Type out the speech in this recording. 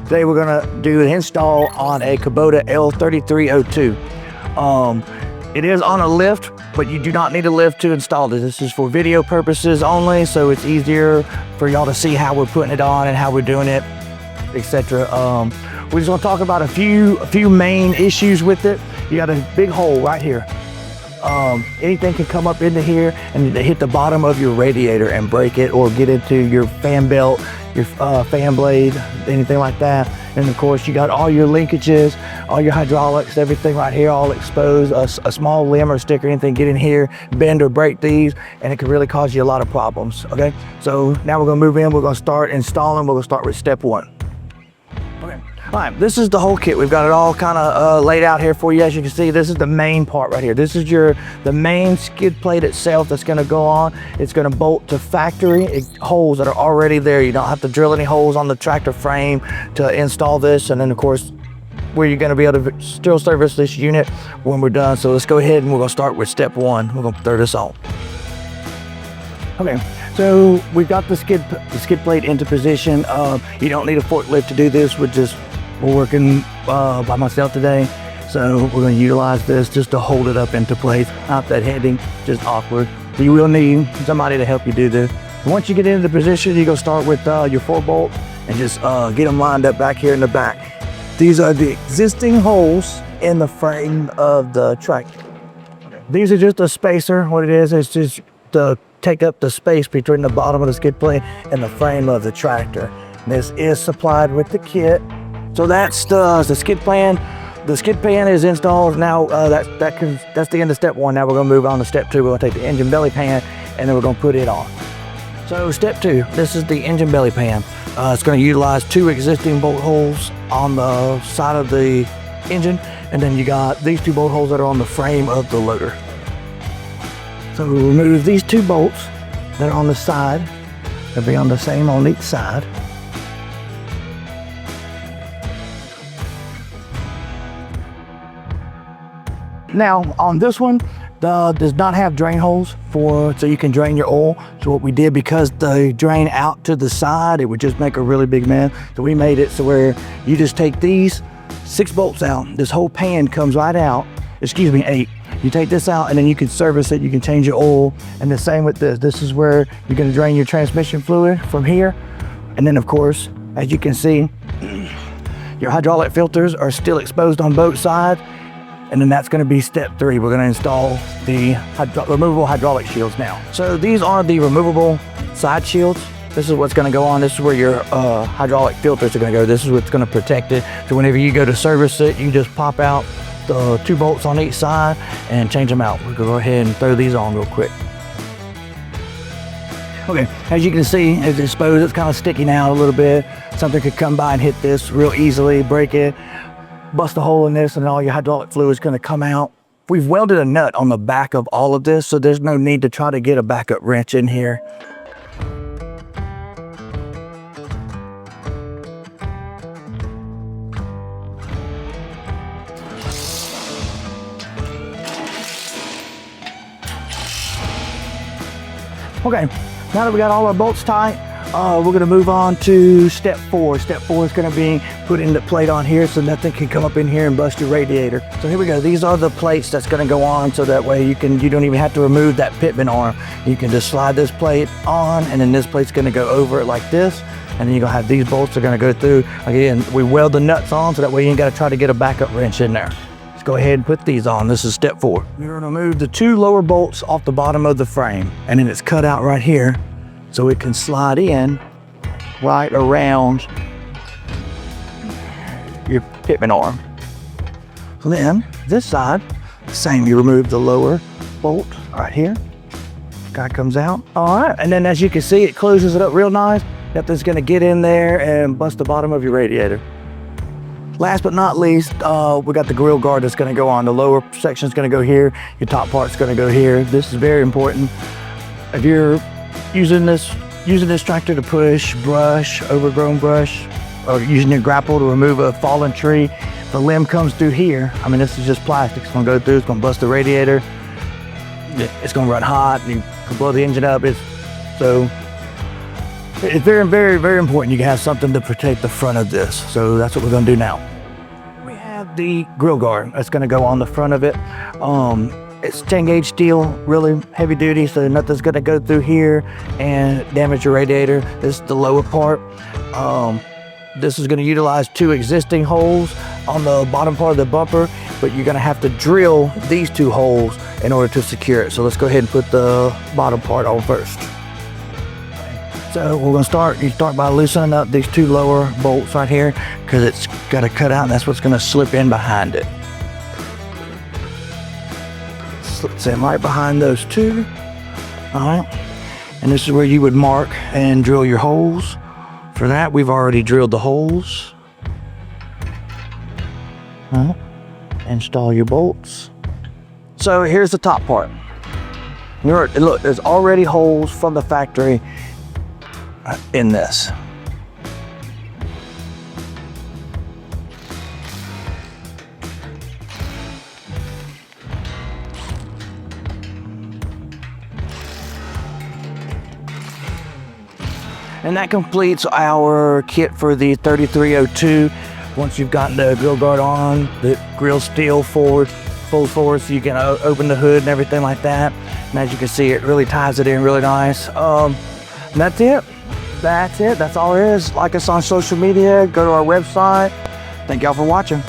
Today we're gonna do an install on a KUBOTA L3302. It is on a lift, but you do not need a lift to install this. This is for video purposes only, so it's easier for y'all to see how we're putting it on and how we're doing it, etc. We're just gonna talk about a few main issues with it. You got a big hole right here. Anything can come up into here and hit the bottom of your radiator and break it, or get into your fan belt, your fan blade, anything like that. And of course you got all your linkages, all your hydraulics, everything right here all exposed. A small limb or stick or anything get in here, bend or break these, and it can really cause you a lot of problems. Okay, so now we're gonna move in, we're gonna start installing. We're gonna start with step one. Okay, all right, this is the whole kit. We've got it all kind of laid out here for you. As you can see, this is the main part right here. This is the main skid plate itself that's going to go on. It's going to bolt to factory holes that are already there. You don't have to drill any holes on the tractor frame to install this. And then of course, where you're going to be able to still service this unit when we're done. So let's go ahead and we're going to start with step one. We're going to throw this on. Okay. So we've got the skid plate into position. You don't need a forklift to do this. We're working by myself today, so we're going to utilize this just to hold it up into place. Not that heavy, just awkward. So you will need somebody to help you do this. Once you get into the position, you're going to start with your 4 bolts and just get them lined up back here in the back. These are the existing holes in the frame of the tractor. These are just a spacer. What it is just to take up the space between the bottom of the skid plate and the frame of the tractor. This is supplied with the kit. So that's the skid pan. The skid pan is installed. Now that's the end of step one. Now we're gonna move on to step two. We're gonna take the engine belly pan and then we're gonna put it on. So step two, this is the engine belly pan. It's gonna utilize 2 existing bolt holes on the side of the engine, and then you got these 2 bolt holes that are on the frame of the loader. So we'll remove these 2 bolts that are on the side. They'll be on the same on each side. Now on this one, does not have drain holes so you can drain your oil. So what we did, because they drain out to the side, it would just make a really big mess. So we made it so where you just take these 6 bolts out. This whole pan comes right out. Excuse me, 8. You take this out and then you can service it. You can change your oil. And the same with this. This is where you're going to drain your transmission fluid from here. And then of course, as you can see, your hydraulic filters are still exposed on both sides. And then that's going to be step 3. We're going to install the removable hydraulic shields now. So these are the removable side shields. This is what's going to go on. This is where your hydraulic filters are going to go. This is what's going to protect it. So whenever you go to service it, you just pop out the 2 bolts on each side and change them out. We're going to go ahead and throw these on real quick. Okay, as you can see, it's exposed. It's kind of sticking out a little bit. Something could come by and hit this real easily, break it, bust a hole in this, and all your hydraulic fluid is going to come out. We've welded a nut on the back of all of this, so there's no need to try to get a backup wrench in here. Okay, now that we got all our bolts tight, we're going to move on to step 4. Step 4 is going to be putting the plate on here so nothing can come up in here and bust your radiator. So here we go. These are the plates that's going to go on, so that way you don't even have to remove that pitman arm. You can just slide this plate on, and then this plate's going to go over it like this, and then you're going to have these bolts are going to go through. Again, we weld the nuts on so that way you ain't got to try to get a backup wrench in there. Let's go ahead and put these on. This is step 4. We're going to remove the 2 lower bolts off the bottom of the frame, and then it's cut out right here so it can slide in right around your pitman arm. So then this side, same, you remove the lower bolt right here. Guy comes out. All right, and then as you can see, it closes it up real nice. Nothing's gonna get in there and bust the bottom of your radiator. Last but not least, we got the grill guard that's gonna go on. The lower section's gonna go here. Your top part's gonna go here. This is very important. If you're using this tractor to push brush, overgrown brush, or using your grapple to remove a fallen tree, if the limb comes through here, I mean, this is just plastic. It's gonna go through, it's gonna bust the radiator. It's gonna run hot, and you can blow the engine up. So It's very, very, very important you have something to protect the front of this. So that's what we're gonna do now. We have the grill guard that's gonna go on the front of it. It's 10 gauge steel, really heavy duty, so nothing's gonna go through here and damage your radiator. This is the lower part. This is gonna utilize 2 existing holes on the bottom part of the bumper, but you're gonna have to drill these 2 holes in order to secure it. So let's go ahead and put the bottom part on first. So we're gonna you start by loosening up these 2 lower bolts right here, because it's gotta cut out and that's what's gonna slip in behind it. Slips in right behind those 2. All right, and this is where you would mark and drill your holes. For that, we've already drilled the holes. Install your bolts. So here's the top part. Look, there's already holes from the factory in this. And that completes our kit for the 3302. Once you've gotten the grill guard on, the grill steel folds forward so you can open the hood and everything like that. And as you can see, it really ties it in really nice. And that's it. That's all there is. Like us on social media, go to our website. Thank y'all for watching.